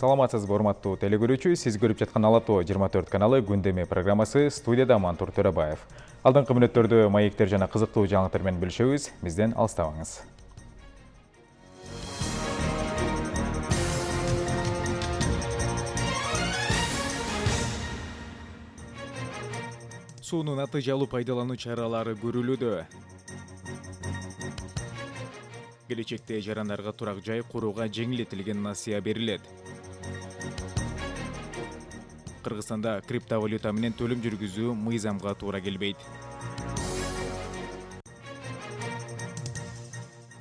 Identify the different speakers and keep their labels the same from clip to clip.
Speaker 1: Саламатсызбы, урматтуу телекөрүүчү, сиз көрүп жаткан Ала Тоо 24 каналы күндөмө программасы, студияда Мантур Төрөбаев. Алдыңкы мүнөттөрдө маектер жана кызыктуу жаңылыктар менен бөлүшөбүз, бизден алыстабаңыз. Суунун натыйжалуу пайдалануу чаралары көрүлүүдө. Келечекте жарандарга турак жай курууга жеңилдетилген насыя берилет. Кыргызстанда криптовалюта менен төлөм жүргүзүү мыйзамга туура келбейт.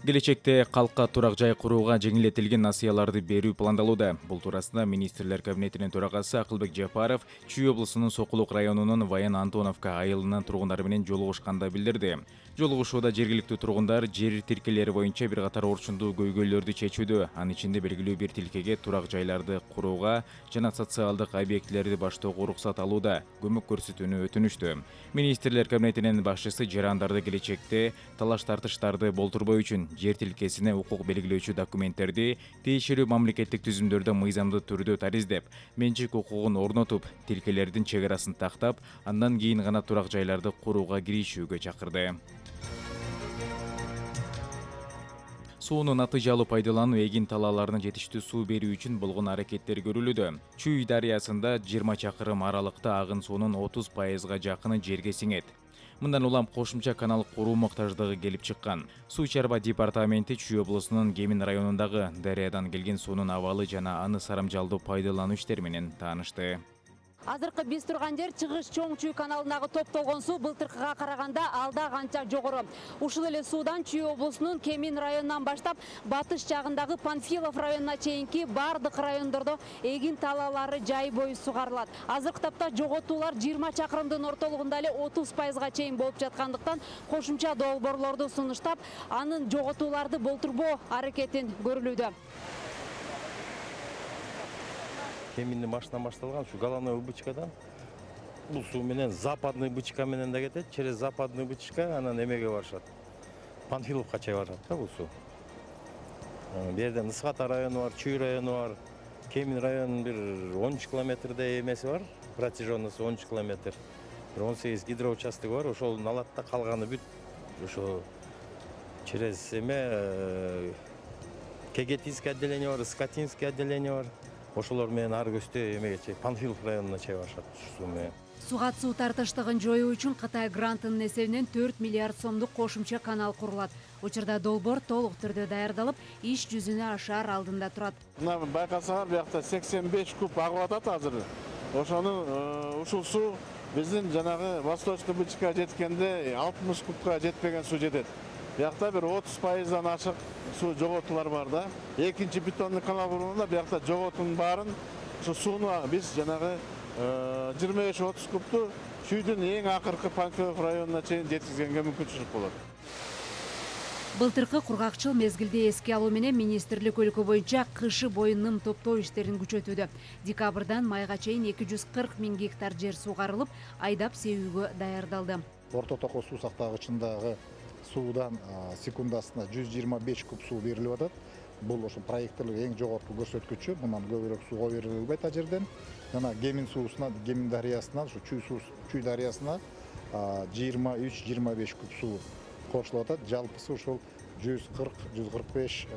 Speaker 1: Келечекте калкка турак жай курууга жеңилдетилген насыяларды берүү пландалууда. Бул туурасында министрлер кабинетинин төрагасы Акылбек Жапаров Чүй облусунун Сокулук районунун Ваян Антоновка айылынын тургундары менен жолугушканда билдирди. Жолугушууда жергиликтүү тургундар жер тилкелери боюнча бир катар орчундуу көйгөйлөрдү чечүүдө, анын ичинде белгилүү бир тилкеге турак жайларды курууга жана социалдык объектилерди баштоого уруксат алууда көмөк көрсөтүүнү өтүнүштү. Министрлер кабинетинин башчысы жарандарды келечекте талаш тартыштарды болтурбоо үчүн жер тилкесине укук белгилөөчү документтерди тиешелүү мамлекеттик түзүмдөрдө мыйзамдуу түрдө тариздеп, менчик укугун орнотуп, тилкелердин чек арасын тактап, андан кийин гана турак жайларды курууга киришүүгө чакырды. Сууну натыйжалуу пайдалануу эгин талааларына жетиштүү суу берүү үчүн болгон аракеттер көрүлүүдө. Чүй дарыясында 20 чакырым аралыкта агын суунун 30%га жакыны жерге сиңет. Мындан улам кошумча канал куруу муктаждыгы келип чыккан. Суу чарба департаменти Чүй облусунун Кемин районундагы дарыядан келген суунун абалы жана аны сарамжалдуу пайдалануу иштери менен таанышты.
Speaker 2: Азыркы биз турган жер чыгыш Чоң Чүй каналындагы топтолгон суу былтыркыга караганда алда канча жогору. Ушул эле суудан Чүй облусунун Кемин районунан баштап батыш жагындагы Панфилов районуна чейинки бардык райондордо эгин талаалары жай бою сугарылат. Азыркы тапта жоготуулар 20 чакырымдын ортолугунда эле 30%га чейин болуп жаткандыктан кошумча долбоорлорду сунуштап, анын жоготууларды болтурбоо аракетин көрүлүүдө.
Speaker 3: Кеминди машина башталган ушу головной бычкадан бул суу менен западный бычка менен да кетет, через западный бычка анан эмеге барышат. Панфиловка чейин барат да бул суу. Бу жерден Ысгата району бар, Чүй району бар, Кемин районунун бир 13 километрдей эмеси бар, протяженности 13 километр. Бир 18 гидроучасток бар, ошолун алат да калганы бүт ошо через эме Кегетинский отделение бар, Скатинский отделение бар. Ошолор менен ары көстө эмеге чейин Панфилов районуна чейин барышат суу менен.
Speaker 2: Суга суу тартыштыгын жоюу үчүн Кытай грантынын эсебинен 4 миллиард сомдук кошумча канал курулат. Учурда долбоор толук түрдө даярдалып, иш жүзүнө ашаар алдында турат.
Speaker 4: Мына байкасаңар, биякта 85 куб агып атат азыр. Ошону ушул суу биздин жанагы восточный бычкага жеткенде 60 кубка жетпеген суу жетет. Биякта бир 30%дан ашык суу жоготуулар бар да. Экинчи бетонный канал курганда биякта жоготуунун баарын ушу сууну биз жанагы 25-30 кубту Чүйдүн эң акыркы Панфилов районуна чейин жеткизгенге мүмкүнчүлүк болот.
Speaker 2: Былтыркы кургакчыл мезгилди эске алуу менен министрлик өлкө боюнча кышы бою ным топтоо иштерин күчөтүүдө. Декабрдан майга чейин 240 000 гектар жер сугарылып, айдап себүүгө даярдалды.
Speaker 5: Орто токоо суу сактагычындагы суудан секундасына 125 куб суу берилип атат. Бул ошо проекттелик эң жогорку көрсөткүчү. Мындан көбүрөөк сууга бериле албайт ал жерден. Жана Кемин суусуна, Кемин дарыясынан, ушу Чүй дарыясына 23-25 куб суу кошулуп атат. Жалпысы ушул 140-145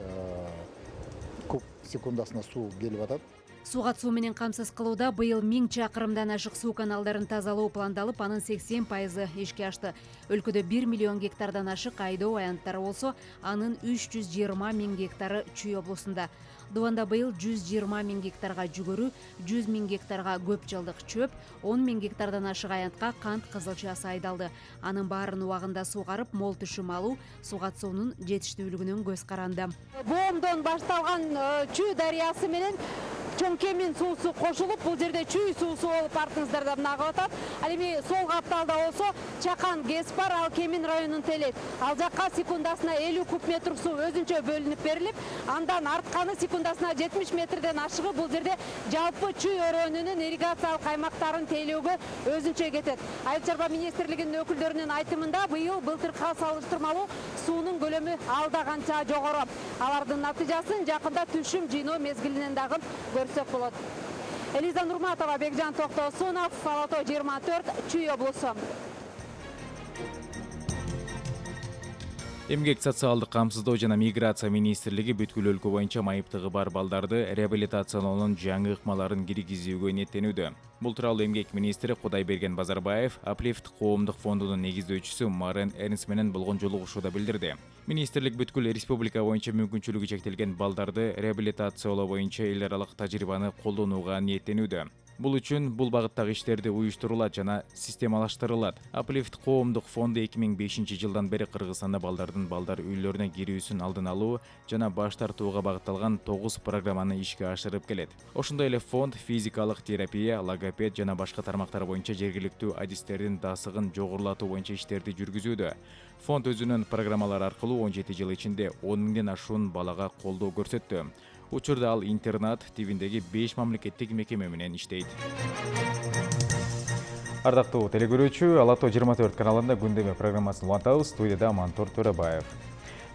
Speaker 5: куб секундасына суу келип атат.
Speaker 2: Суга суу менен камсыз кылууда быйыл 1000 чакырымдан ашык суу каналдарын тазалоо пландалып, анын 80% ишке ашты. Өлкөдө 1 миллион гектардан ашык айдоо аянттары болсо, анын 320 000 гектары Чүй облусунда. Дубанда быйыл 120 000 гектарга жүгөрү, 100 000 гектарга көп жылдык чөп, 10 000 гектардан ашык аянтка кант кызылчасы айдалды. Анын баарын убагында сугарып, мол түшүм алуу суга суунун жетиштүүлүгүнөн көз каранды. Боомдон башталган Чүй дарыясы менен Чоң Кемин суусу кошулуп, бул жерде Чүй суусу болуп артыңыздар да агып атат. Ал эми сол капталда болсо Чакан ГЭС бар, ал Кемин районун телет. Ал жакка секундасына 50 куб метр суу өзүнчө бөлүнүп берилип, андан артканы секундасына 70 метрден ашыгы бул жерде жалпы Чүй өрөөнүнүн ирригациялык аймактарын тейлөөгө өзүнчө кетет. Айыл чарба министрлигинин өкүлдөрүнүн айтымында быйыл былтыркыга салыштырмалуу суунун көлөмү алда канча жогору. Алардын натыйжасын жакында түшүм жыйноо мезгилинен дагы
Speaker 6: көрсөк болот. Элиза Нурматова, Бекжан Токтосунов, Алато 24, Чүй облусу.
Speaker 1: Эмгек социалдык камсыздоо жана миграция министрлиги бүткүл өлкө боюнча майыптыгы бар балдарды реабилитациялоонун жаңы ыкмаларын киргизүүгө ниеттенүүдө. Бул тууралуу Эмгек министри Кудайберген Базарбаев Uplift коомдук фондунун негиздөөчүсү Марен Эрнс менен болгон жолугушууда билдирди. Министрлик бүткүл республика боюнча мүмкүнчүлүгү чектелген балдарды реабилитациялоо боюнча эл аралык тажрыйбаны колдонууга ниеттенүүдө. Бул үчүн бул багыттагы иштерди уюштурулат жана системалаштырылат. Uplift коомдук фонду 2005 жылдан бери Кыргызстанда балдардын балдар үйлөрүнө кирүүсүн алдын алуу жана баш тартууга багытталган 9 программаны ишке ашырып келет. Ошондой эле фонд физикалык терапия, логопед жана башка тармактар боюнча жергиликтүү адистердин дасыгын жогорулатуу боюнча иштерди жүргүзүүдө. Фонд өзүнүн программалары аркылуу 17 жыл ичинде 10 миңден ашуун балага колдоо көрсөттү. Учурда ал интернат тибиндеги 5 мамлекеттик мекеме менен иштейт. Ардактуу телекөрүүчү, Алато 24 каналында күндөмө программасын улантабыз. Студияда Мантор Төрөбаев.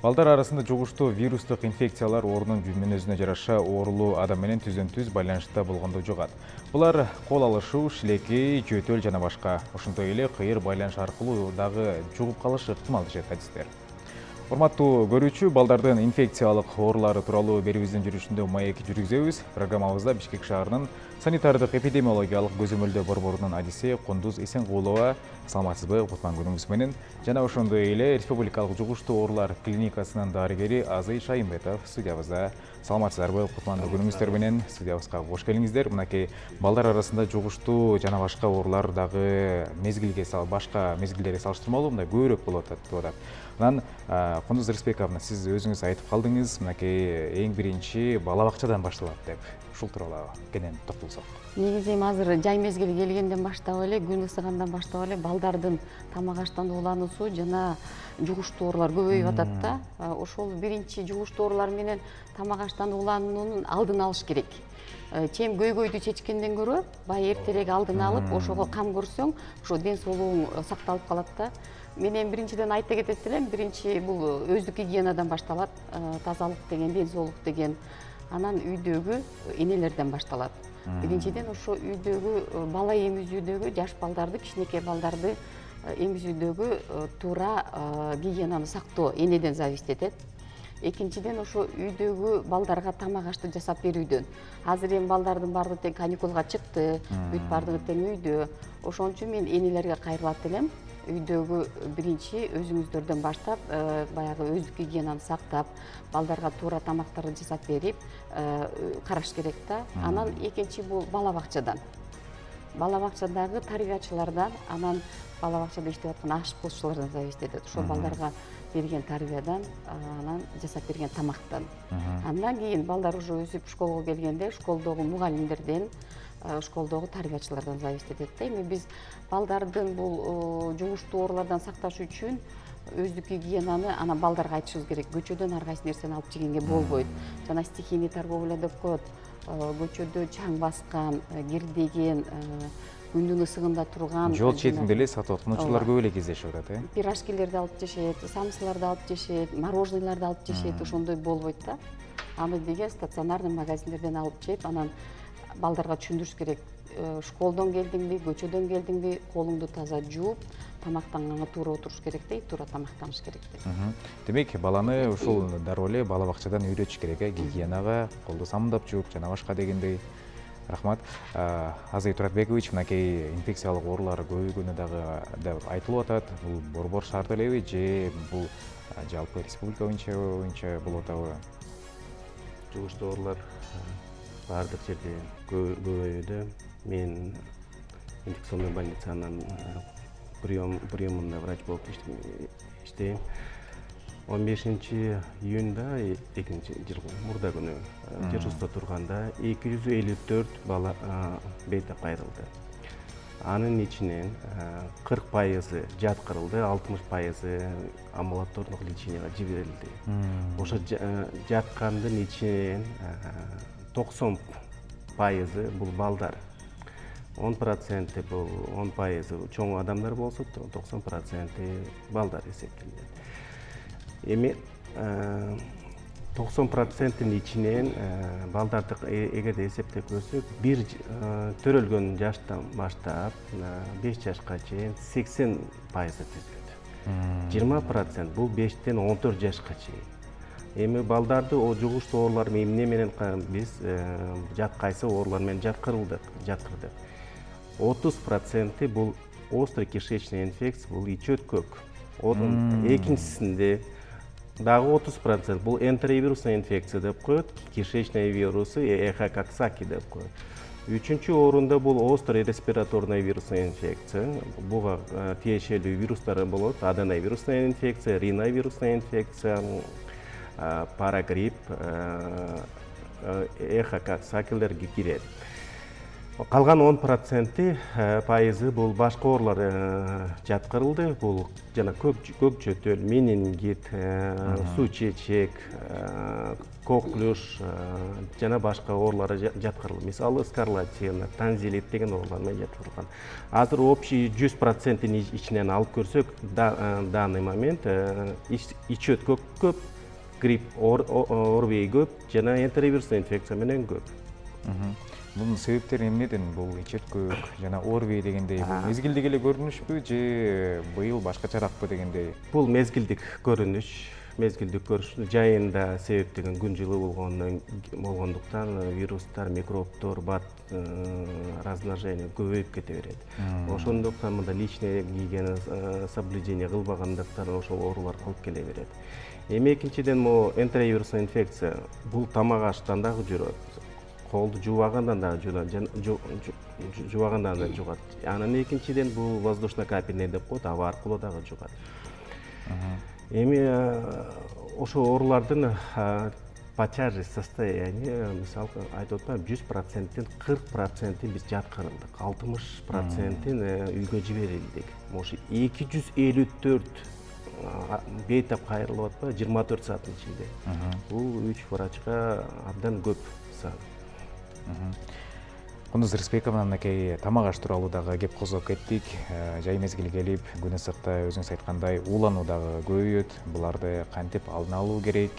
Speaker 1: Балдар арасында жугуштуу вирустук инфекциялар оорунун мүнөзүнө жараша оорулуу адам менен түздөн-түз байланышта болгондо жугат. Булар кол алышуу, шилекей, жөтөл жана башка. Ошондой эле кыйыр байланыш аркылуу дагы жугуп калышы ыктымал дешет адистер. Урматтуу көрүүчү, балдардын инфекциялык оорулары тууралуу берүүбүздүн жүрүшүндө маек жүргүзөбүз. Программабызда Бишкек шаарынын санитардык эпидемиологиялык көзөмөлдөө борборунун адиси Кундуз Эсенгулова, саламатсызбы, кутман күнүңүз менен, жана ошондой эле республикалык жугуштуу оорулар клиникасынын дарыгери Азый Шайымбетов студиябызда. Саламатсыздарбы, кутман күнүңүздөр менен студиябызга кош келиңиздер. Мынакей балдар арасында жугуштуу жана башка оорулар дагы башка мезгилдерге салыштырмалуу мындай көбүрөөк болуп атат. Анан Кундуз Рыспековна, сиз өзүңүз айтып калдыңыз, мынакей эң биринчи бала бакчадан башталат деп. Ушул тууралуу кенен токтолсок.
Speaker 7: Негизи азыр жай мезгили келгенден баштап эле, күн ысыгандан баштап эле балдардын тамак аштан уулануусу жана жугуштуу оорулар көбөйүп атат да. Ошол биринчи жугуштуу оорулар менен тамак аштан уулануунун алдын алыш керек. Чем көйгөйдү чечкенден көрө, бай эртерээк алдын алып, ошого кам көрсөң, ошо ден соолугуң сакталып калат да. Мен биринчиден айта кетет элем, биринчи бул өздүк гигиенадан башталат, тазалык деген, ден соолук деген. Анан үйдөгү энелерден башталат. Биринчиден ошо үйдөгү бала эмизүүдөгү жаш балдарды, кичинекей балдарды эмизүүдөгү туура гигиенаны сактоо энеден зависить этет. Экинчиден ошо үйдөгү балдарга тамак ашты жасап берүүдөн. Азыр эми балдардын баардыгы тең каникулга чыкты, бүт баардыгы тең үйдө. Ошон үчүн мен энелерге кайрылат элем. Үйдөгү биринчи өзүңүздөрдөн баштап, баягы өздүк гигиенаны сактап, балдарга туура тамактарды жасап берип, караш керек да. Анан экинчи бул бала бакчадан. Бала бакчадагы тарбиячылардан, анан бала бакчада иштеп аткан ашпозчулардан зависить этет. Ошол балдарга берген тарбиядан, анан жасап берген тамактан. Андан кийин балдар уже өсүп школго келгенде, школдогу мугалимдерден, школдогу тарбиячылардан зависить этет да. Эми биз балдардын бул жугуштуу оорулардан сакташ үчүн өздүк гигиенаны анан балдарга айтышыбыз керек. Көчөдөн ар кайсы нерсени алып жегенге болбойт. Жана стихийный торговля деп коет. Көчөдө чаң баскан, кирдеген, күндүн ысыгында турган,
Speaker 1: жол четинде эле сатып атканчылар көп эле кездешип атат, э?
Speaker 7: Пирожкилерди алып жешет, самсыларды алып жешет, мороженыйларды алып жешет, ошондой болбойт да. Аны деген стационарный магазиндерден алып жеп, анан балдарга түшүндүрүш керек. Школдон келдиңби, көчөдөн келдиңби, колуңду таза жууп, тамактанганга туура отуруш керек да, туура тамактаныш керек да.
Speaker 1: Демек, баланы ушул дароо эле бала бакчадан үйрөтүш керек, гигиенага, колду самындап жууп, жана башка дегендей. Рахмат. Азый Туратбекович, мынакей инфекциялык оорулар көбөйгөнү дагы деп айтылып атат. Бул борбор шаарда элеби же бул жалпы республика боюнча болуп атабы?
Speaker 8: Жугуштуу оорулар баардык жерде көбөйүүдө. Мен инфекционный больницанын приемында врач болуп иштейм. 15 июнда 2-жыл мурда күнү дежурство турганда 254 бала бейтап кайрылды. Анын ичинен 40% жаткырылды, 60% амбулатордук леченияга жиберилди. Ошо жаткандын ичинен 90% бул балдар. 10% бул 10% чоң адамдар болсо, 90% балдар эсептелди. Эми 90%-ин ичинен балдарды эгерде эсептеп көрсөк, бир төрөлгөн жаштан баштап 5 жашка чейин 80% түзүлөт. 20% бул 5-тен 14 жашка чейин. Эми балдарды о жугуштуу оорулар эмне менен биз кайсы оорулар менен жаткырдык. 30% бул острый кишечный инфекция, бул ич өткөк. Экинчисинде дагы 30% бул энтеровирусный инфекция деп коет, кишечный вирусы Эхококсаки деп коет. Үчүнчү орунда бул острый респираторный вирусный инфекция. Буга тиешелүү вирустар болот. Аденовирусная инфекция, риновирусная инфекция, парагрипп, эхококсакилерге кирет. Калган 10% бул башка оорулар жаткырылды. Бул жана көк жөтөл, менингит, суу чечек, коклюш жана башка оорулар жаткырылды. Мисалы скарлатина, танзилит деген оорулар менен жаткырылган. Азыр общий 100%-ин ичинен алып көрсөк, данный момент ич өткөк көп, грипп, ОРВИ көп жана энтеровирусный инфекция менен көп.
Speaker 1: Бунун себептери эмнеден? Бул ич өткөк жана ОРВИ дегендей мезгилдик эле көрүнүшпү же быйыл башкачараакпы дегендей?
Speaker 8: Бул мезгилдик көрүнүш. Жайында себептеген күн жылы болгондуктан вирустар, микробтор, бат размножение көбөйүп кете берет. Ошондуктан мында личный гигиена соблюдение кылбагандыктан ошол оорулар алып келе берет. Эми экинчиден энтеровирусный инфекция бул тамак аштан дагы жүрөт. Колду жубагандан да жугат. Анан экинчиден бул воздушно-капельный деп коет, аба аркылуу дагы жугат. Эми ошо оорулардын почажный состояние, мисалы айтып атпайм, 100%-тен 40% биз жаткырылдык, 60%-ин үйгө жиберилдик. Может 254 бейтап кайрылып атпайбы 24 сааттын ичинде. Бул 3 врачка абдан көп сан.
Speaker 1: Кундуз Рыспековна, мынакей тамак аш тууралуу дагы кеп козгоп кеттик. Жай мезгили келип, күн ысыкта өзүңүз айткандай уулануу дагы көбөйөт. Буларды кантип алдын алуу керек?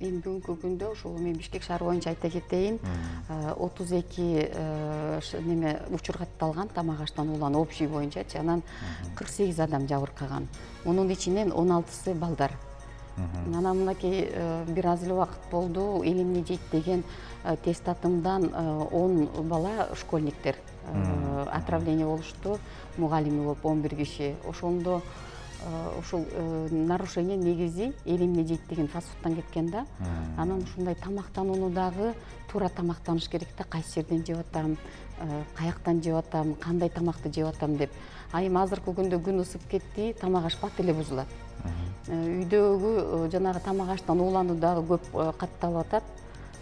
Speaker 7: Эми бүгүнкү күндө ушул мен Бишкек шаары боюнча айта кетейин, 32 неме учур катталган тамак аштан уулануу общий боюнчачы, анан 48 адам жабыркаган. Мунун ичинен 16сы балдар. Анан мынакей бир аз эле убакыт болду, элимне жейт деген тест атымдан 10 бала школьниктер отравление болушту, мугалими болуп 11 киши. Ошондо ушул нарушение негизи элимне жейт деген фастфудтан кеткен да. Анан ушундай тамактанууну дагы туура тамактаныш керек да, кайсы жерден жеп атам, каяктан жеп атам, кандай тамакты жеп атам деп. Эми азыркы күндө күн ысып кетти, тамак аш бат эле бузулат. Үйдөгү жанагы тамак аштан уулануу дагы көп катталып атат.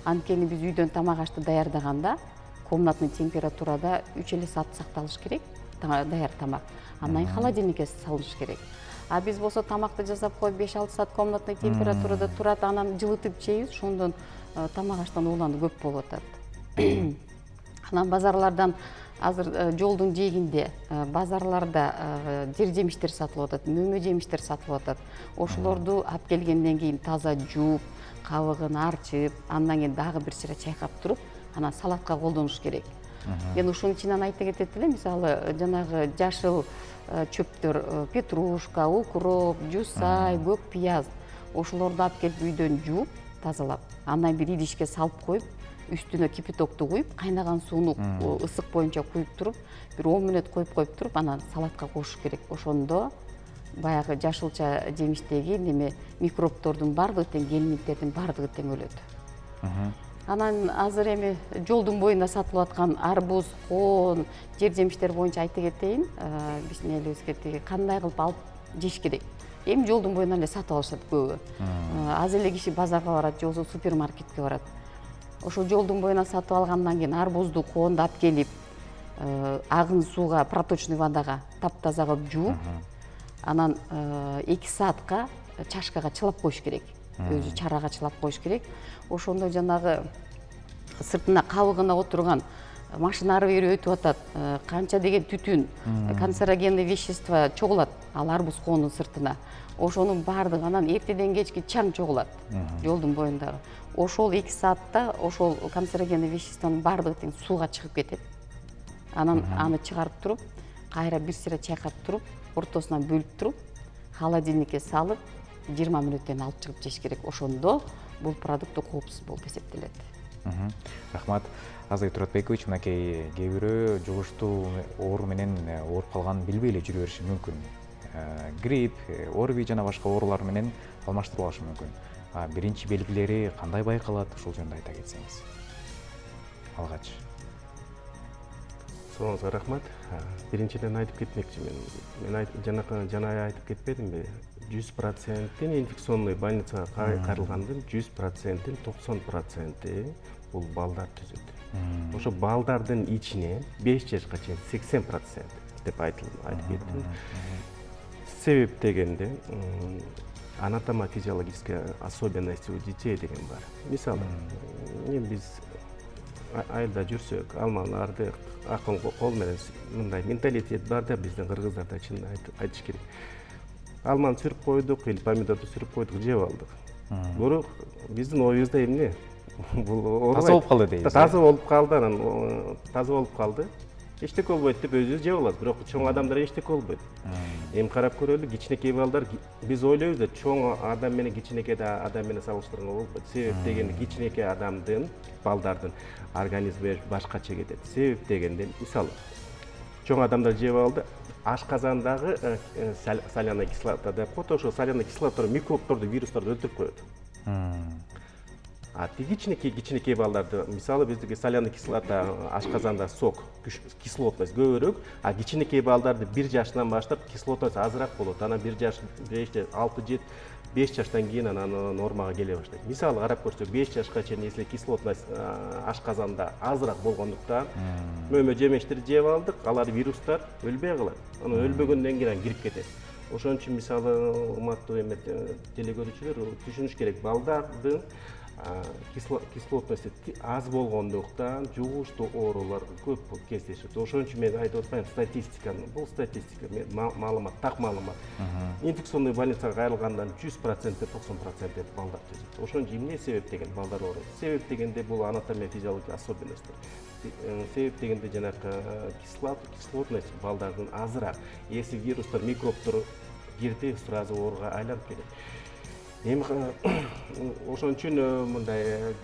Speaker 7: Анткени биз үйдөн тамак ашты даярдаганда комнатный температурада 3 эле саат сакталыш керек, даяр тамак. Андан кийин холодильникке салыш керек. А биз болсо тамакты жасап коюп 5-6 саат комнатный температурада турат, анан жылытып жейбиз, ошондон тамак аштан уулануу көп болуп атат. Анан базарлардан азыр жолдун жээгинде базарларда жер жемиштер сатылып атат, мөмө жемиштер сатылып атат. Ошолорду алып келгенден кийин таза жууп, кабыгын арчып, андан кийин дагы бир сыйра чайкап туруп, анан салатка колдонуш керек. Мен ушунун ичинен айта кетет элем, мисалы жанагы жашыл чөптөр, петрушка, укроп, жусай, көк пияз, ошолорду алып келип үйдөн жууп, тазалап, андан бир идишке салып коюп, үстүнө кипятокту куюп, кайнаган сууну ысык боюнча куюп туруп, бир 10 мүнөт коюп туруп, анан салатка кошуш керек. Ошондо баягы жашылча жемиштеги неме микробтордун бардыгы тең, гельминттердин бардыгы тең өлөт. Анан азыр эми жолдун боюнда сатылып аткан арбуз, коон, жер жемиштер боюнча айта кетейин, биздин элибизге тиги кандай кылып алып жеш керек. Эми жолдун боюнан эле сатып алышат көбү. Аз эле киши базарга барат, же болбосо супермаркетке барат. Ошо жолдун боюнан сатып алгандан кийин арбузду, коонду алып келип, агын сууга, проточный водага таптаза кылып жууп, анан 2 саатка чашкага чылап коюш керек. Өзү чарага чылап коюш керек. Ошондо жанагы сыртына кабыгына отурган машина ары бери өтүп атат, канча деген түтүн, канцерогенный вещество чогулат ал арбуз коонун сыртына. Ошонун баардыгы анан эртеден кечки чаң чогулат жолдун боюндагы. Ошол 2 саатта ошол канцерогенный веществонун баардыгы тең сууга чыгып кетет. Анан аны чыгарып туруп, кайра бир сыйра чайкап туруп, ортосунан бөлүп туруп, холодильникке салып, 20 мүнөттөн алып чыгып жеш керек. Ошондо бул продукт коопсуз болуп эсептелет.
Speaker 1: Рахмат. Азай Туратбекович, мынакей кээ бирөө жугуштуу оору менен ооруп калганын билбей эле жүрө бериши мүмкүн. Грипп, ОРВИ жана башка оорулар менен алмаштырып алышы мүмкүн. Биринчи белгилери кандай байкалат, ушул жөнүндө айта кетсеңиз. Алгач.
Speaker 8: Суроңузга рахмат. Биринчиден айтып кетмекчи мен жана айтып кетпедимби? 100%-тен инфекционный больницага кайрылгандын 100%-тен 90% бул балдар түзөт. Ошо балдардын ичине 5 жашка чейин 80% деп айтып кеттим. Себеп дегенде анатомо-физиологическая особенность у детей деген бар. Мисалы, биз айылда жүрсөк, алмаларды акыл кол менен мындай менталитет бар да биздин кыргыздарда, чын айтыш керек. Алманы сүрүп койдук, или помидорду сүрүп койдук, жеп алдык. Бирок биздин оюбузда эмне? Бул
Speaker 1: таза болуп калды дейбиз.
Speaker 8: Таза болуп калды, анан таза болуп калды. Эчтеке болбойт деп өзүбүз жеп алат, бирок чоң адамдар эчтеке болбойт. Эми карап көрөлү, кичинекей балдар, биз ойлойбуз да чоң адам менен кичинекей адам менен салыштырганга болбойт. Себеп дегенде кичинекей адамдын, балдардын организми башкача кетет. Себеп дегенде, мисалы, чоң адамдар жеп алды, ашказандагы соляный кислота деп коет, ошо соляный кислота микробторду, вирустарды өлтүрүп коет. Кичинекей балдарды, мисалы, биздики соляный кислота ашказанда сок, кислотность көбүрөөк, а кичинекей балдарды 1 жаштан баштап кислотность азыраак болот. Анан 1 жаш, 5 жаштан кийин анан нормага келе баштайт. Мисалы карап көрсөк, 5 жашка чейин если кислотность ашказанда азыраак болгондуктан мөмө жемештерди жеп алдык, алар вирустар өлбөй калат. Анан өлбөгөндөн кийин кирип кетет. Ошон үчүн мисалы урматтуу телекөрүүчүлөр түшүнүш керек, балдардын кислотности аз болгондуктан жугуштуу оорулар көп кездешет. Ошон үчүн мен айтып атпайм, статистиканы, бул статистика, маалымат, так маалымат. Инфекционный больницага кайрылгандан 100%, 90% балдар түзөт. Ошон үчүн эмне себеп деген балдар ооруйт? Себеп дегенде бул анатомия физиологиялык особенностьтер. Себеп дегенде жанакы кислотность балдардын азыраак. Если вирустар, микробтор кирди, сразу ооруга айланып келет. Эми ошон үчүн мындай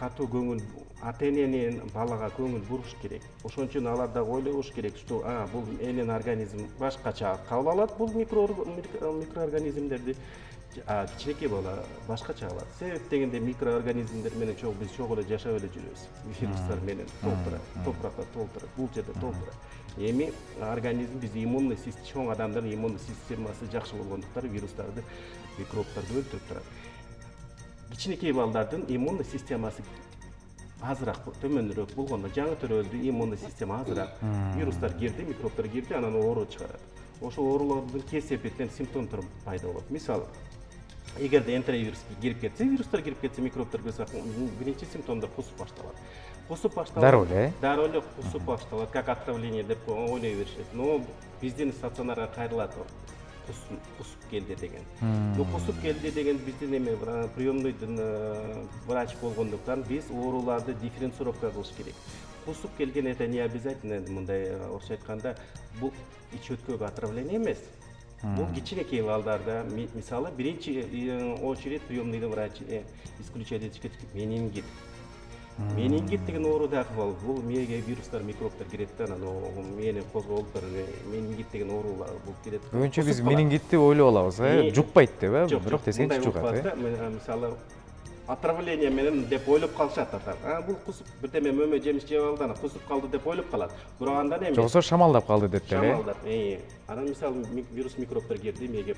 Speaker 8: катуу көңүл ата-эненин балага көңүл буруш керек. Ошон үчүн алар да ойлош керек, что бул менин организм башкача кабыл алат бул микроорганизмдерди, кичинекей бала башкача алат. Себеп дегенде микроорганизмдер менен биз чогуу эле жашап эле жүрөбүз. Вирустар менен топуракта толтурат, бул жерде толтурат. Эми организм биз иммунный система, чоң адамдардын иммунный системасы жакшы болгондуктан вирустарды, микробтарды өлтүрүп турат. Кичинекей балдардын иммунный системасы азыраак, төмөнүрөөк болгондо, жаңы төрөлдү иммунный система азыраак. Вирустар кирди, микробтор кирди, анан оору чыгарат. Ошол оорулардын кесепеттен симптомдор пайда болот. Мисалы, эгерде энтеровирус кирип кетсе, вирустар кирип кетсе, микробтор кирсе, биринчи симптомдор кусуп башталат.
Speaker 1: Дароо эле?
Speaker 8: Дароо эле кусуп башталат, как отравление деп ойлой беришет. Но биздин стационарга кайрылат, кусуп келди деген. Кусуп келди деген биздин эме приемныйдын врач болгондуктан биз ооруларды дифференцировка кылыш керек. Кусуп келген это не обязательно, мындай орусча айтканда, бул ич өткөгө отравление эмес. Бул кичинекей балдарда, мисалы, биринчи очередь приемныйдын врачы исключать этиш менингит. Менингит деген оору дагы бар. Бул мээге вирустар, микробтор кирет да, анан мээни козголуп менингит деген оорулар бул кирет.
Speaker 1: Көбүнчө биз менингитти ойлоп алабыз, жукпайт деп, бирок тескерисинче жугат.
Speaker 8: Мисалы, отравление менен деп ойлоп калышат атар. Бул кусуп бирдеме мөмө жемиш жеп алды, анан кусуп калды деп ойлоп калат. Бирок андан эмес.
Speaker 1: Жоксо шамалдап калды деп эле.
Speaker 8: Шамалдап. Анан мисалы вирус, микробтор кирди, мээге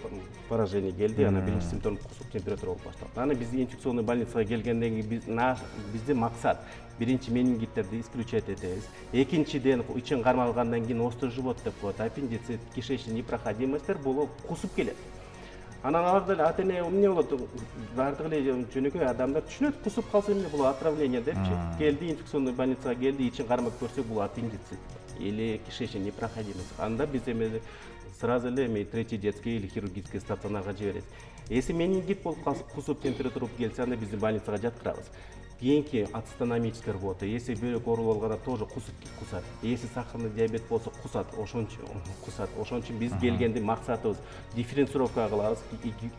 Speaker 8: поражение келди, анан биринчи симптом кусуп, температура болуп башталды. Анан биз инфекционный больницага келгенден кийин биздин максат биринчи менингиттерди исключать этебиз. Экинчиден ичин кармалгандан кийин острый живот деп коет, аппендицит, кишечный непроходимостьтер бул кусуп келет. Анан аларда эле ата эне эмне болот? Бардыгы эле жөнөкөй адамдар түшүнөт, кусуп калса эмне бул отравление депчи. Келди инфекционный больницага келди, ичин кармап көрсө бул аппендицит или кишечная непроходимость. Анда биз эме сразу эле третий детский или хирургический стационарга жиберебиз. Если менингит болуп калса, кусуп температура келсе, анда биздин больницага жаткырабыз. Кийинки ацетономическая рвота. Если бөлөк оору болгондо тоже кусат. Если сахарный диабет болсо кусат, кусат. Ошон үчүн биз келгенде максатыбыз дифференцировка кылабыз.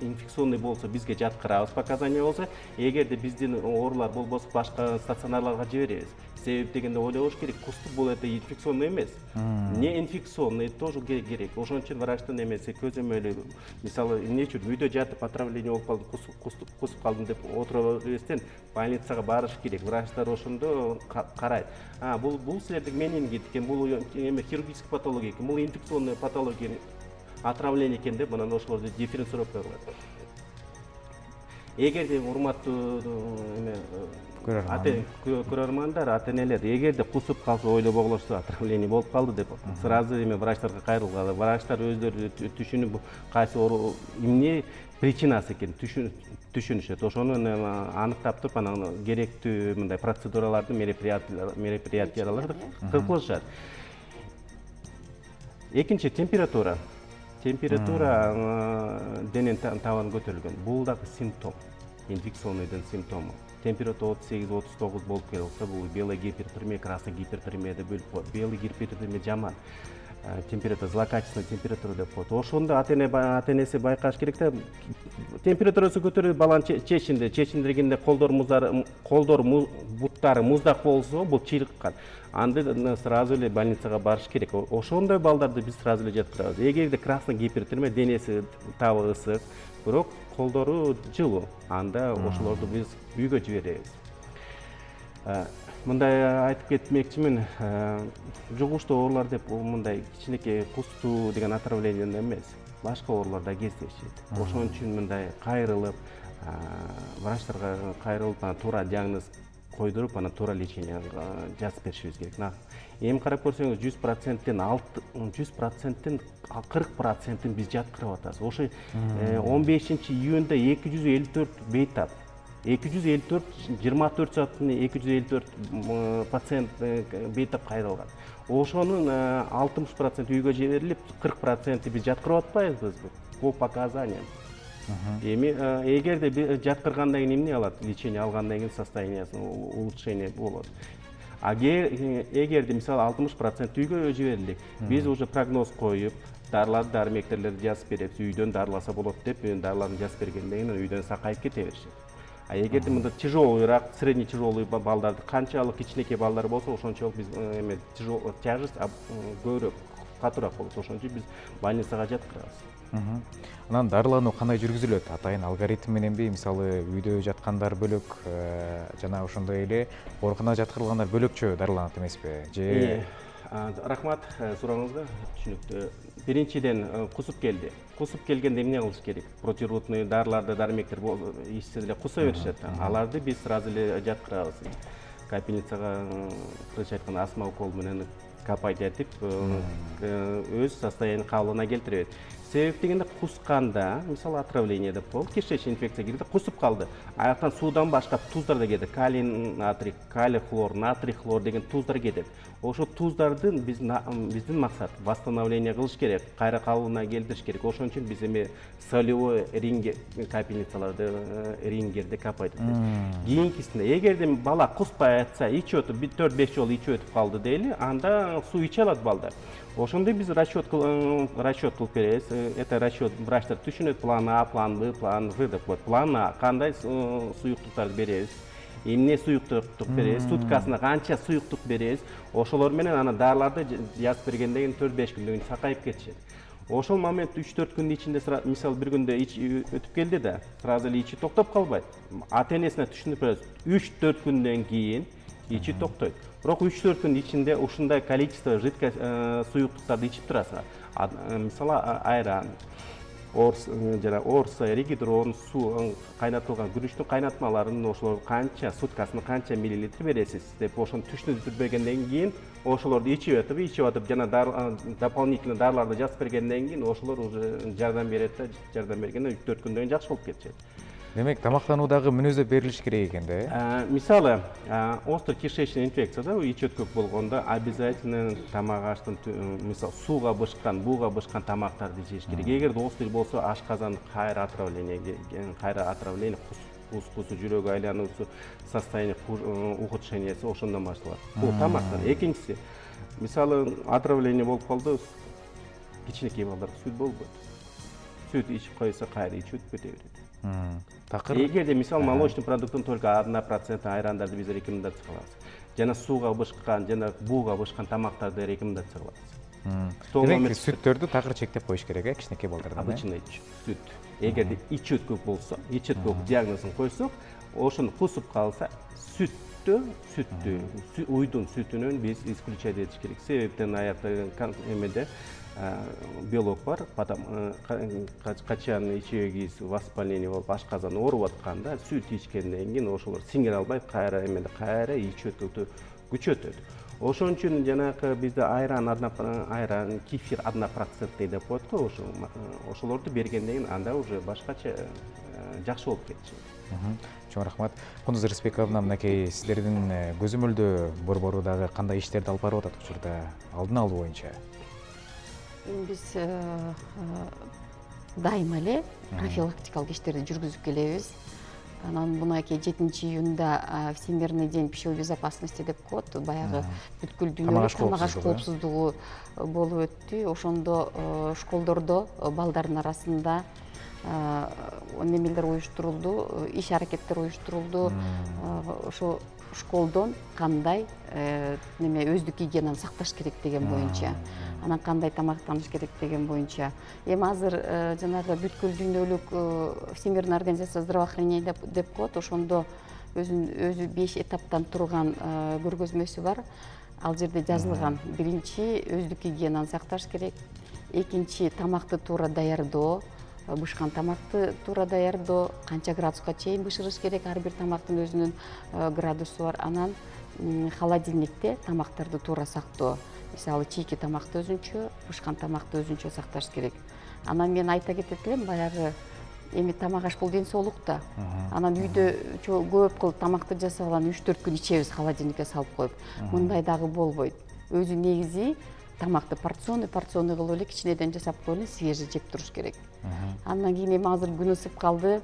Speaker 8: Инфекционный болсо бизге жаткырабыз, показания болсо. Эгерде биздин оорулар болбосо башка стационарларга жиберебиз. Себеп дегенде ойлобуш керек, кустук бул это инфекционный эмес. Не инфекционный тоже керек. Ошон үчүн врачтын эмеси көзөмөлү, мисалы эмне үчүн үйдө жатып отравление болуп калдым, кусуп калдым деп отура бербестен больницага барыш керек. Врачтар ошондо карайт. Бул силердик менингит экен, бул эме хирургический патология экен, бул инфекционный патология, отравление экен деп анан ошолорду дифференцировка кылат. Эгерде урматтуу көрөрмандар, ата энелер, эгерде кусуп калса ойлобогулашса отравление болуп калды деп сразу врачтарга кайрылган. Врачтар өздөрү түшүнүп кайсы оору эмне причинасы экен түшүнүшөт. Ошону аныктап туруп анан керектүү мындай процедураларды, мероприятияларды кылышат. Экинчи температура. Температура денен табаны көтөрүлгөн. Бул дагы симптом, инфекционныйдын симптому. Температура 38-39 болуп келсе, бул белая гипертермия, красная гипертермия деп бөлүп коет. Белая гипертермия жаман. Температура, злокачественная температура деп коет. Ошондо ата энеси байкаш керек да. Температурасы көтөрүлүп, баланын чечиндиргенде колдор буттары муздак болсо, бул чыйрыккан. Анда сразу эле больницага барыш керек. Ошондой балдарды биз сразу эле жаткырабыз. Эгерде красный гипертермия, денеси табы ысык, бирок колдору жылуу, анда ошолорду биз үйгө жиберебиз. Мындай айтып кетмекчимин, жугуштуу оорулар деп мындай кичинекей кустуу деген отравление эмес, башка оорулар да кездешет. Ошон үчүн мындай кайрылып, врачтарга кайрылып, туура диагноз койдуруп, анан туура лечение жазып беришибиз керек. Эми карап көрсөңүз 100%тен 40%тин биз жаткырып атабыз. Ошо 15-июнда 254 бейтап, 254 24 сааттын 254 пациент бейтап кайрылган. Ошонун 60% үйгө жиберилип, 40% биз жаткырып атпайбызбы? По показаниям. Эми эгерде жаткыргандан кийин эмне алат? Лечение алгандан кийин состояниясы улучшение болот. Эгерде мисалы 60% үйгө жиберилди, биз уже прогноз коюп, дарыларды, дармектерлерди жазып беребиз. Үйдөн дарыласа болот деп, дарыларын жазып бергенден кийин үйдөн сакайып кете беришет. Эгерде мында тяжелыйраак, средний тяжелый балдарды, канчалык кичинекей балдар болсо, ошончолук биз тяжесть көбүрөөк, катуураак болот. Ошон үчүн биз больницага жаткырабыз.
Speaker 1: Анан дарылануу кандай жүргүзүлөт? Атайын алгоритм мененби, мисалы үйдө жаткандар бөлөк, жана ошондой эле ооруканага жаткырылгандар бөлөкчө дарыланат эмеспи? Же
Speaker 8: рахмат сурооңузга, түшүнүктүү. Биринчиден кусуп келди. Кусуп келгенде эмне кылыш керек? Протирутный дарыларды, дармектер ичсе деле куса беришет. Аларды биз сразу эле жаткырабыз. Капельницага, кыргызча айтканда, астма укол менен капайт этип, өз состояние кабылына келтирет. Себеп дегенде кусканда, мисалы отравление деп коелу, кишечный инфекция кирди, кусуп калды. Аяктан суудан башка туздар да кетет. Калий, натрий, калий хлор, натрий хлор деген туздар кетет. Ошо туздардын биздин максат восстановление кылыш керек, кайра кабылына келтириш керек. Ошон үчүн биз эми солевой рингер капельницаларды рингерде капайт атат. Кийинкисинде эгерде бала куспай атса, ичип өтүп 4-5 жолу ичип өтүп калды дейли, анда суу иче алат балдар. Ошондо биз расчет кылып беребиз. Это расчет врачтар түшүнөт, план А, план Б, план В деп коет. План А кандай суюктуктарды беребиз, эмне суюктук беребиз, суткасына канча суюктук беребиз, ошолор менен анан дарыларды жазып бергенден кийин 4-5 күндөн кийин сакайып кетишет. Ошол момент 3-4 күндүн ичинде, мисалы бир күндө өтүп келди да, сразу эле ичи токтоп калбайт. Ата энесине түшүндүрүп беребиз. 3-4 күндөн кийин ичи токтойт. Бирок 3-4 күн ичинде ушундай количество жидкость суюктуктарды ичип турасың. Мисалы айран, жана орса, регидрон, суу кайнатылган күрүчтүн кайнатмаларын ошолор канча суткасына канча миллилитр бересиз деп ошону түшүндүрбөгөндөн кийин ошолорду ичип атып жана дополнительно дарыларды жазып бергенден кийин ошолор уже жардам берет да, жардам бергенден 3-4 күндөн кийин жакшы болуп кетишет.
Speaker 1: Демек тамактануудагы мүнөздөп берилиш керек экен да.
Speaker 8: Мисалы, остро-кишечный инфекцияда ич өткөк болгондо обязательно тамак аштын мисалы сууга бышкан, бууга бышкан тамактарды жеш керек. Эгерде остро болсо ашказан кайра отравление, кусу, жүрөгкө айлануусу, состояние ухудшениясы ошондон башталат. Бул тамактан. Экинчиси, мисалы отравление болуп калды, кичинекей балдар сүт болбойт. Сүт ичип койсо кайра ичип кете берет. Эгерде мисалы молочный продукттун только 1% айрандарды биз рекомендация кылабыз. Жана сууга бышкан, жана бууга бышкан тамактарды рекомендация кылабыз.
Speaker 1: Демек сүттөрдү такыр чектеп коюш керек, кичинекей балдардан.
Speaker 8: Обычный сүт. Эгерде ич өткөк болсо, ич өткөк диагнозун койсок, ошону кусуп калса, уйдун сүтүнөн биз исключать этиш керек. Себептен аякта эмеде белок бар, качан ичеги воспаление болуп ашказан ооруп атканда сүт ичкенден кийин ошолор сиңире албай кайра ич өткөктү күчөтөт. Ошон үчүн жанагы бизде айран, кефир 1% деп коет го, ошолорду бергенден кийин анда уже башкача жакшы болуп кетишет.
Speaker 1: Чоң рахмат. Кундуз Рысбековна, мынакей сиздердин көзөмөлдөө борборудагы кандай иштерди алып барып атат учурда алдын алуу боюнча?
Speaker 7: Биз дайыма эле профилактикалык иштерди жүргүзүп келебиз. Анан мынакей 7-июнда Всемирный день пищевой безопасности деп коет, баягы бүткүл дүйнөлүк тамак аш коопсуздугу болуп өттү. Ошондо школдордо балдардын арасында немелер уюштурулду, иш аракеттер уюштурулду. Ошо школдон кандай өздүк гигиенаны сакташ керек деген боюнча, анан кандай тамактаныш керек деген боюнча. Эми азыр жанагы бүткүл дүйнөлүк Всемирная организация здравоохранения деп коет, ошондо өзү 5 этаптан турган көргөзмөсү бар. Ал жерде жазылган: биринчи өздүк гигиенаны сакташ керек, экинчи тамакты туура даярдоо, бышкан тамакты туура даярдоо, канча градуска чейин бышырыш керек, ар бир тамактын өзүнүн градусу бар. Анан холодильникте тамактарды туура сактоо. Мисалы чийки тамакты өзүнчө, бышкан тамакты өзүнчө сакташ керек. Анан мен айта кетет элем, баягы эми тамак аш бул ден соолук да. Анан үйдө көп кылып тамакты жасап алган 3-4 күн ичебиз холодильникке салып коюп. Мындай дагы болбойт. Өзү негизи тамакты порционный кылып эле кичинеден жасап коюп эле свежий жеп туруш керек. Андан кийин эми азыр күн ысып калды.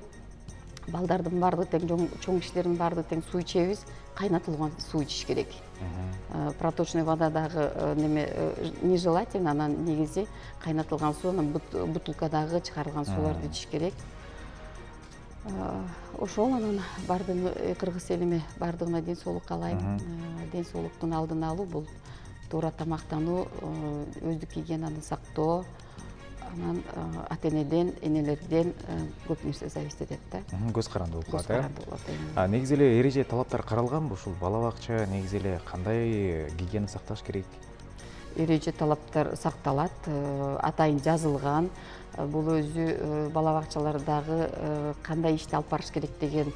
Speaker 7: Балдардын баардыгы тең, чоң кишилердин баардыгы тең суу ичебиз, кайнатылган суу ичиш керек. Проточный водадагы нежелательно, анан негизи кайнатылган суу, анан бутылкадагы чыгарылган сууларды ичиш керек. Ошол анан баардыгы кыргыз элиме баардыгына ден соолук каалайм. Ден соолуктун алдын алуу бул туура тамактануу, өздүк гигиенаны сактоо, анан ата-энеден, энелерден көп нерсе зависит этет да.
Speaker 1: Көз каранды болуп калат. Негизи эле эреже талаптар каралганбы ушул бала бакча негизи эле кандай гигиена сакташ керек?
Speaker 7: Эреже талаптар сакталат, атайын жазылган. Бул өзү бала бакчалардагы кандай ишти алып барыш керек деген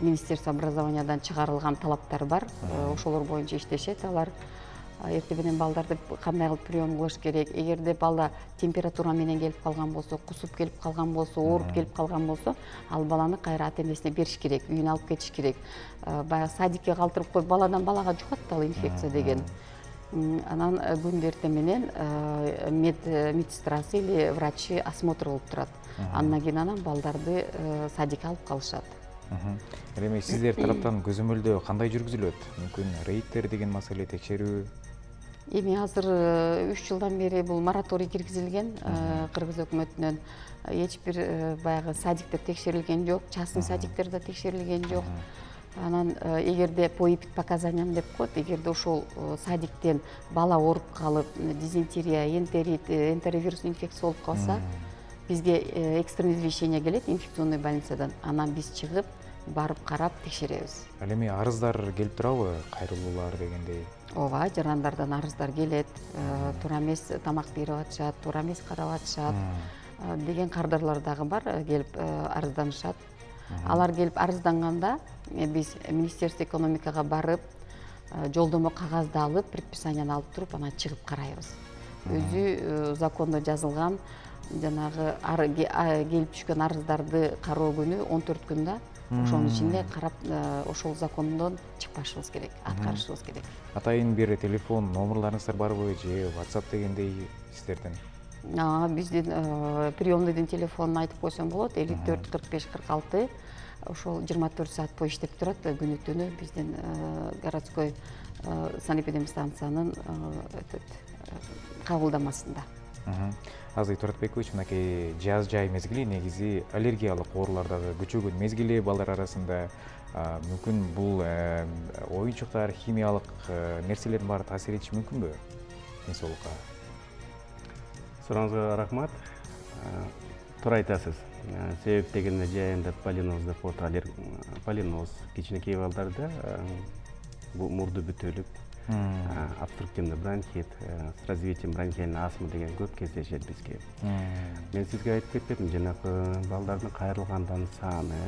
Speaker 7: Министерство образованиядан чыгарылган талаптар бар. Ошолор боюнча иштешет алар. Эртең менен балдарды кандай кылып прием кылыш керек. Эгерде бала температура менен келип калган болсо, кусуп келип калган болсо, ооруп келип калган болсо, ал баланы кайра ата-энесине бериш керек, үйүнө алып кетиш керек. Баягы садикке калтырып коюп, баладан балага жугат да ал инфекция деген. Анан күндө эртең менен медсестрасы или врачы осмотр кылып турат. Андан кийин анан балдарды садикке алып калышат.
Speaker 1: Эми сиздер тараптан көзөмөлдөө кандай жүргүзүлөт? Мүмкүн рейдтер деген маселе, текшерүү?
Speaker 7: Эми азыр 3 жылдан бери бул мораторий киргизилген Кыргыз өкмөтүнөн. Эч бир баягы садиктер текшерилген жок, частный садиктер да текшерилген жок. Анан эгерде по показаниям деп коет, эгерде ошол садиктен бала ооруп калып, дизентерия, энтерит, энтеровирус инфекция болуп калса, бизге экстренный извещение келет инфекционный больницадан. Анан биз чыгып, барып карап текшеребиз.
Speaker 1: Ал эми арыздар келип турабы, кайрылуулар дегендей?
Speaker 7: Ооба, жарандардан арыздар келет. Туура эмес тамак берип атышат, туура эмес карап атышат. деген кардарлар дагы бар, келип арызданышат. Алар келип арызданганда биз Министерство экономикага барып, жолдомо кагазды алып, предписанияны алып туруп, анан чыгып карайбыз. Өзү закондо жазылган жанагы келип түшкөн арыздарды кароо күнү 14 күндө ошонун ичинде карап, ошол закондон чыкпашыбыз керек, аткарышыбыз керек.
Speaker 1: Атайын бир телефон номерларыңыздар барбы же WhatsApp дегендей сиздердин?
Speaker 7: Биздин приемныйдын телефонун айтып койсом болот, 54 45 46. Ошол 24 саат бою иштеп турат, күнү түнү биздин городской санэпидемстанциянын кабылдамасында.
Speaker 1: Азый Туратбекович, мынакей жаз жай мезгили негизи аллергиялык оорулардагы күчөгөн мезгили балдар арасында. Мүмкүн бул оюнчуктар, химиялык нерселердин баары таасир этиши мүмкүнбү ден соолукка?
Speaker 8: Сурооңузга рахмат. Туура айтасыз. Себеп дегенде жайында полиноз деп коет, полиноз кичинекей балдарда мурду бүтөлүп, обструктивный бронхит, с развитием бронхиальной астмы деген көп кездешет бизге. Мен сизге айтып кетпедим, жанагы балдардын кайрылгандан саны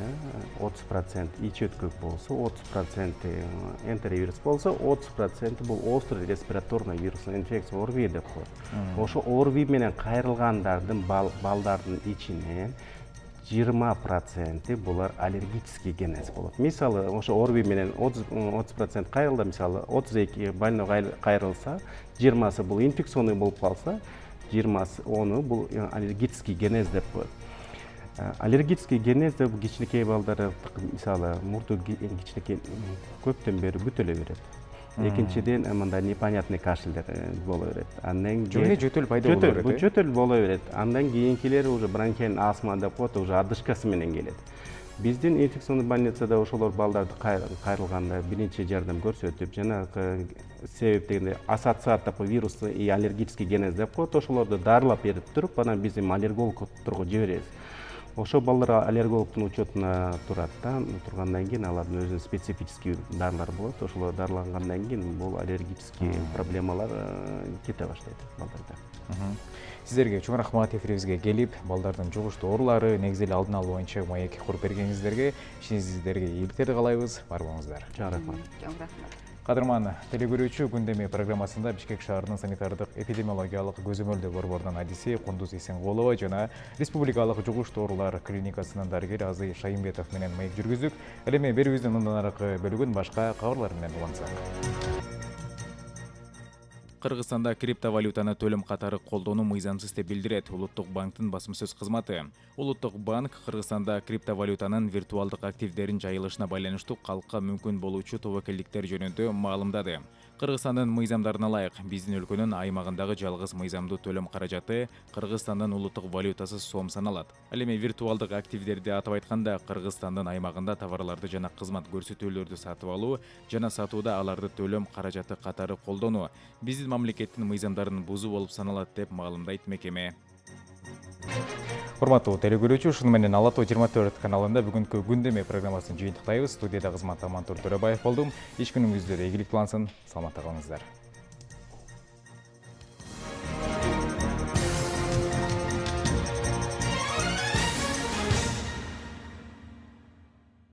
Speaker 8: 30% ич өткөк болсо, 30% энтеровирус болсо, 30% бул острый респираторный вирусный инфекция ОРВИ деп коет. Ошо ОРВИ менен кайрылгандардын балдардын ичинен 20% булар аллергический генез болот. Мисалы, ошо ОРВИ менен 30% кайрылда, мисалы 32 больной кайрылса, 20-сы бул инфекционный болуп калса, 10-ы бул аллергический генез деп коет. Аллергический генез деп кичинекей балдар, мисалы, мурду кичинекей көптөн бери бүтөлө берет. Экинчиден мындай непонятный кашльдер боло берет. Андан кийин
Speaker 1: жөтөл пайда боло берет.
Speaker 8: Бул жөтөл боло берет. Андан кийинкилери уже бронхиальный астма деп коет, уже одышкасы менен келет. Биздин инфекционный больницада ошолор балдарды кайрылганда биринчи жардам көрсөтүп, жанагы себеп дегенде ассоциат вирусный и аллергический генез деп коет, ошолорду дарылап берип туруп, анан биз аллергологторго жиберебиз. Ошо балдар аллергологдун учетуна тургандан кийин алардын өзүнүн специфический дарылар болот. Ошолор дарылангандан кийин бул аллергический проблемалар кете баштайт балдарда.
Speaker 1: Сиздерге чоң рахмат эфирибизге келип, балдардын жугуштуу оорулары негизи эле алдын алуу боюнча маек куруп бергениңиздерге, сиздерге ийгиликтерди каалайбыз. Бар болуңуздар.
Speaker 8: Чоң рахмат.
Speaker 7: Чоң рахмат.
Speaker 1: Кадырман телекөрүүчү, күндөмө программасында Бишкек шаарынын санитардык эпидемиологиялык көзөмөлдөө борборунун адиси Кундуз Эсенголова жана Республикалык жугуштуу оорулар клиникасынын дарыгери Азый Шайымбетов менен маек жүргүздүк. Ал эми берүүбүздүн мындан аркы бөлүгүн башка кабарлар менен улантсак. Кыргызстанда криптовалютаны төлөм катары колдонуу мыйзамсыз деп билдирет Улуттук банктын басма-сөз кызматы. Улуттук банк Кыргызстанда криптовалютанын виртуалдык активдерин жайылышына байланыштуу калкка мүмкүн болуучу тобокелдиктер жөнүндө маалымдады. Кыргызстандын мыйзамдарына ылайык биздин өлкөнүн аймагындагы жалгыз мыйзамдуу төлөм каражаты Кыргызстандын улуттук валютасы сом саналат. Ал эми виртуалдык активдерди атап айтканда Кыргызстандын аймагында товарларды жана кызмат көрсөтүүлөрдү сатып алуу жана сатууда аларды төлөм каражаты катары колдонуу биздин мамлекеттин мыйзамдарын бузуу болуп саналат деп маалымдайт мекеме. Урматтуу телекөрүүчү, ушуну менен Ала Тоо 24 каналында бүгүнкү күндөмө программасын жыйынтыктайбыз. Студияда кызмат Амантур Төрөбаев болдум. Иш күнүңүздөр ийгиликтүү улансын. Саламатта калыңыздар.